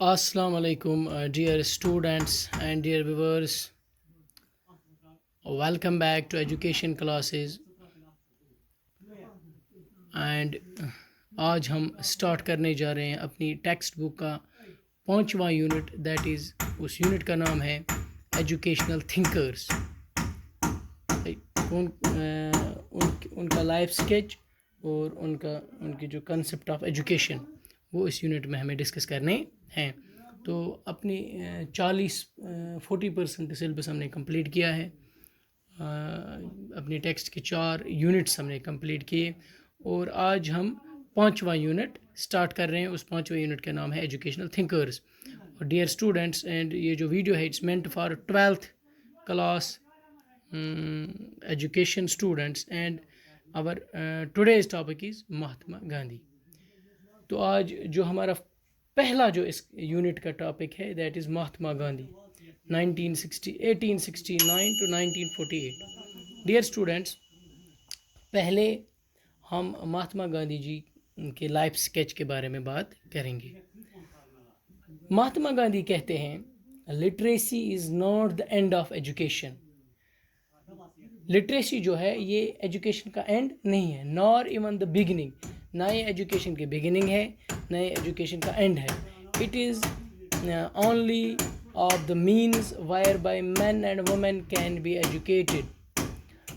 Assalamu alaikum, dear students and dear viewers. Welcome back to education classes. And आज हम start करने जा रहे हैं अपनी टेक्स्ट बुक का 5वां यूनिट, दैट इज़ उस यूनिट का नाम है एजुकेशनल थिंकर्स। उनका लाइफ स्केच और उनकी जो कंसेप्ट ऑफ एजुकेशन वो इस यूनिट में हमें डिस्कस करने हैं। तो अपनी 40% सिलेबस हमने कंप्लीट किया है। अपनी टेक्स्ट के 4 यूनिट्स हमने कंप्लीट किए और आज हम 5वां यूनिट स्टार्ट कर रहे हैं। उस 5वें यूनिट का नाम है एजुकेशनल थिंकर्स। और डियर स्टूडेंट्स, एंड ये जो वीडियो है it's meant for 12th class education students, and our today's topic is Mahatma Gandhi. तो आज जो हमारा पहला जो इस यूनिट का टॉपिक है that is Mahatma Gandhi 1869 to 1948। Dear students, पहले हम महात्मा गांधी जी के लाइफ स्केच के बारे में बात करेंगे। महात्मा गांधी कहते हैं literacy is not the end of education. Literacy जो है ये एजुकेशन का एंड नहीं है, नॉर इवन द बिगिनिंग। ना ये एजुकेशन की बिगिनिंग है, ना ये एजुकेशन का एंड है। It is only of the means whereby man and women can be educated.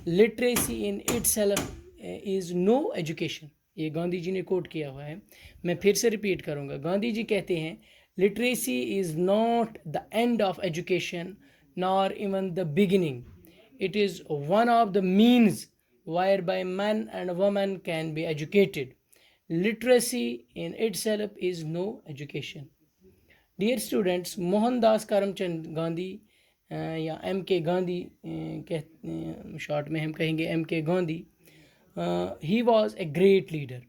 Literacy in itself is no education. ये गांधी जी ने कोट किया हुआ है, मैं फिर से रिपीट करूँगा। गांधी जी कहते हैं literacy is not the end of education nor even the beginning. It is one of the means whereby man and woman can be educated. Literacy in itself is no education. Dear students, Mohandas Karamchand Gandhi या M के Gandhi short में हम कहेंगे M के Gandhi, he was a great leader.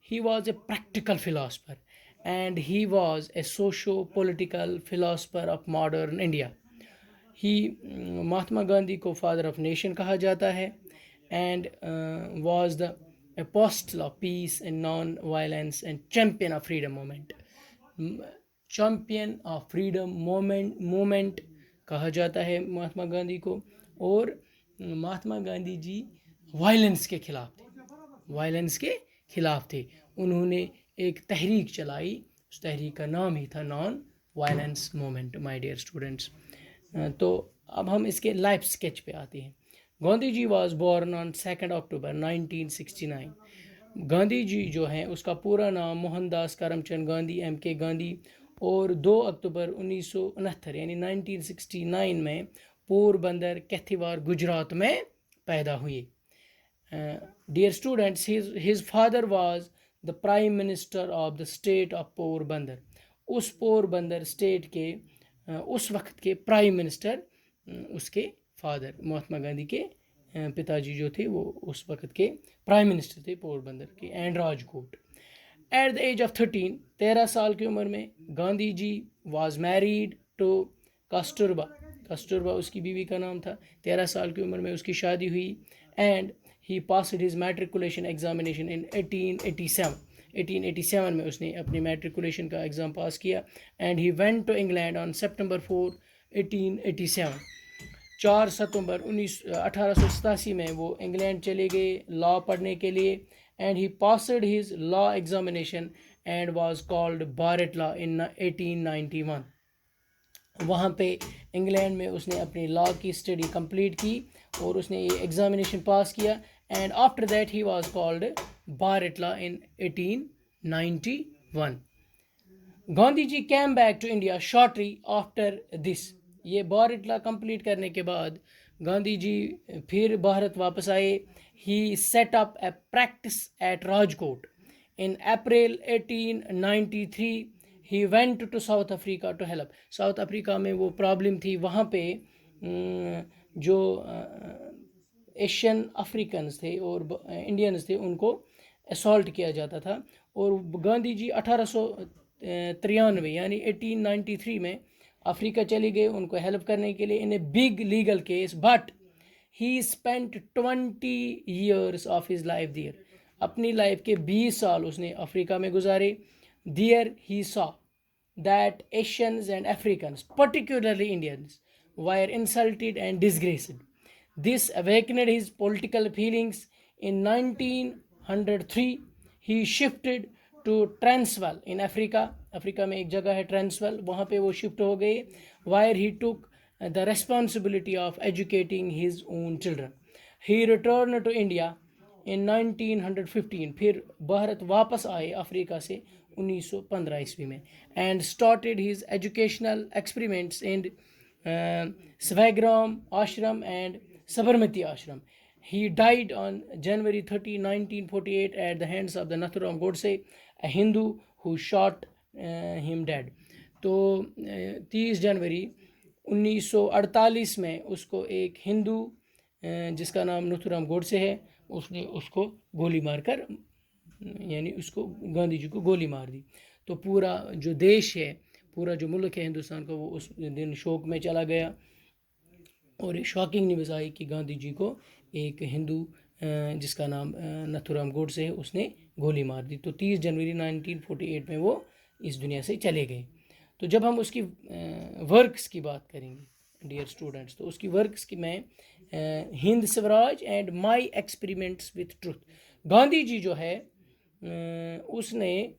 He was a practical philosopher and he was a socio-political philosopher of modern India. Mahatma Gandhi को father of nation कहा जाता है and was the apostle of peace and non violence and champion of freedom movement. Champion of freedom movement कहा जाता है महात्मा गांधी को। और Mahatma Gandhi ji violence के खिलाफ थे। उन्होंने एक तहरीक चलाई, उस तहरीक का नाम ही था non violence movement. My dear students, तो अब हम इसके लाइफ स्केच पे आते हैं। Gandhi ji was born on 2 October 1969। Gandhi ji जो हैं उसका पूरा नाम मोहनदास करमचंद गांधी एम के गांधी, और 2 अक्टूबर 1969 यानी 1969 में पोरबंदर कैथीवार गुजरात में पैदा हुए। Dear students, his father was the prime minister of the state of Porbandar. उस पोरबंदर स्टेट के उस वक्त के प्राइम मिनिस्टर उसके फादर महात्मा गांधी के पिताजी जो थे वो उस वक्त के प्राइम मिनिस्टर थे पोरबंदर के and Rajkot. At the age of 13 साल की उम्र में Gandhi ji was married to Kasturba उसकी बीवी का नाम था। 13 साल की उम्र में उसकी शादी हुई and he passed his matriculation examination in 1887 में उसने अपनी मैट्रिकुलेशन का एग्ज़ाम पास किया and he went to England on September 4, 1887। 4 सितंबर 1887 में वो इंग्लैंड चले गए लॉ पढ़ने के लिए and he passed his law examination and was called bar at law in 1891। वहाँ पे इंग्लैंड में उसने अपनी लॉ की स्टडी कंप्लीट की और उसने ये एग्जामिनेशन पास किया and after that he was called bar at law in 1891. Gandhi ji came back to India shortly after this। ये बार एट लॉ कंप्लीट करने के बाद गांधी जी फिर भारत वापस आए। he set up a practice at Rajkot. in April 1893 he went to South Africa to help। South Africa में वो problem थी, वहाँ पे जो एशियन अफ्रीकन्स थे और इंडियंस थे उनको असॉल्ट किया जाता था। और गांधी जी 1893 यानी 1893 में अफ्रीका चले गए उनको हेल्प करने के लिए in a big legal case, but he spent 20 years of his life there. अपनी लाइफ के 20 साल उसने अफ्रीका में गुजारे। There he saw that Asians and Africans, particularly Indians, were insulted and disgraced. This awakened his political feelings. In 1903, he shifted to Transvaal in Africa. Africa में एक जगह है ट्रांसवाल, वहाँ पे वो शिफ्ट हो गए. Where he took the responsibility of educating his own children. He returned to India in 1915. फिर भारत वापस आए अफ्रीका से 1915 ईस्वी में, and started his educational experiments in Swagram Ashram and Sabarmati Ashram. He died on January 30, 1948 at the hands of the Nathuram Godse, a Hindu who shot him dead. तो 30 जनवरी 1948 में उसको एक हिंदू जिसका नाम नथुराम गोडसे है, उसने उसको गोली मारकर, यानी उसको गांधी जी को गोली मार दी. तो पूरा जो देश है, पूरा जो मुल्क है हिंदुस्तान का, वो उस दिन शोक में चला गया. और एक शॉकिंग न्यूज़ आई कि गांधी जी को एक हिंदू जिसका नाम नथुराम गोडसे है, उसने गोली मार दी. तो 30 जनवरी 1948 में वो इस दुनिया से चले गए. तो जब हम उसकी वर्क्स की बात करेंगे डियर स्टूडेंट्स, तो उसकी वर्क्स की मैं Hind Swaraj and my experiments with truth. Gandhi ji जो है उसने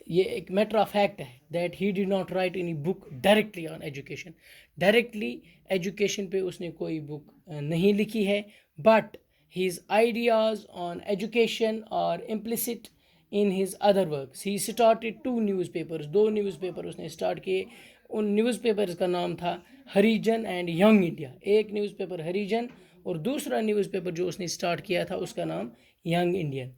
ये एक मैटर ऑफ फैक्ट है that he did not write any book directly on education. Directly education पे उसने कोई बुक नहीं लिखी है, but his ideas on education are implicit in his other works. He started 2 newspapers. 2 newspaper उसने start किए. उन न्यूज़पेपर्स का नाम था हरिजन एंड यंग इंडिया. एक न्यूज़पेपर हरिजन और दूसरा न्यूज़पेपर जो उसने स्टार्ट किया था उसका नाम young Indian.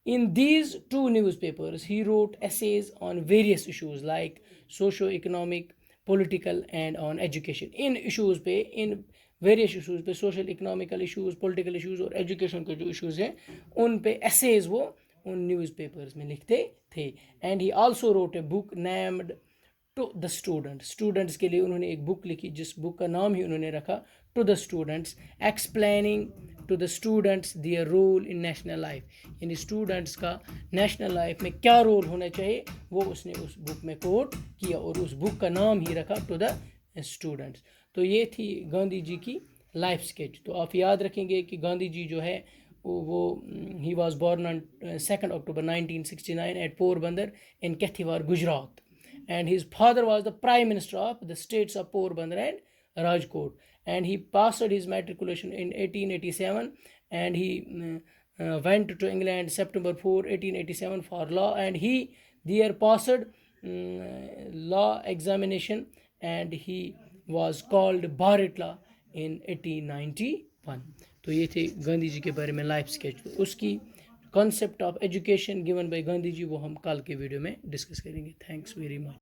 In these 2 newspapers, he wrote essays on various issues like socio-economic, political, and on education. In issues पे, इन various issues पे, social, economical issues, political issues और education के जो issues हैं, उन पे essays वो उन newspapers में लिखते थे. And he also wrote a book named To the Students. Students के लिए उन्होंने एक बुक लिखी जिस बुक का नाम ही उन्होंने रखा To the Students, explaining to the students their role in national life. यानी स्टूडेंट्स का नेशनल लाइफ में क्या रोल होना चाहिए वो उसने उस बुक में कोट किया और उस बुक का नाम ही रखा टू द स्टूडेंट्स. तो ये थी गांधी जी की लाइफ स्केच. तो आप याद रखेंगे कि गांधी जी जो है वो he was born on 2 October 1969 at Porbandar in Kathiawar, Gujarat. And his father was the prime minister of the states of Porbandar and Rajkot. And he passed his matriculation in 1887, and he went to England September 4, 1887 for law, and he there passed law examination, and he was called Bar-e-Tala in 1891. तो ये थे गांधी जी के बारे में life sketch. उसकी concept of education given by Gandhi ji वो हम कल के वीडियो में डिस्कस करेंगे. Thanks very much.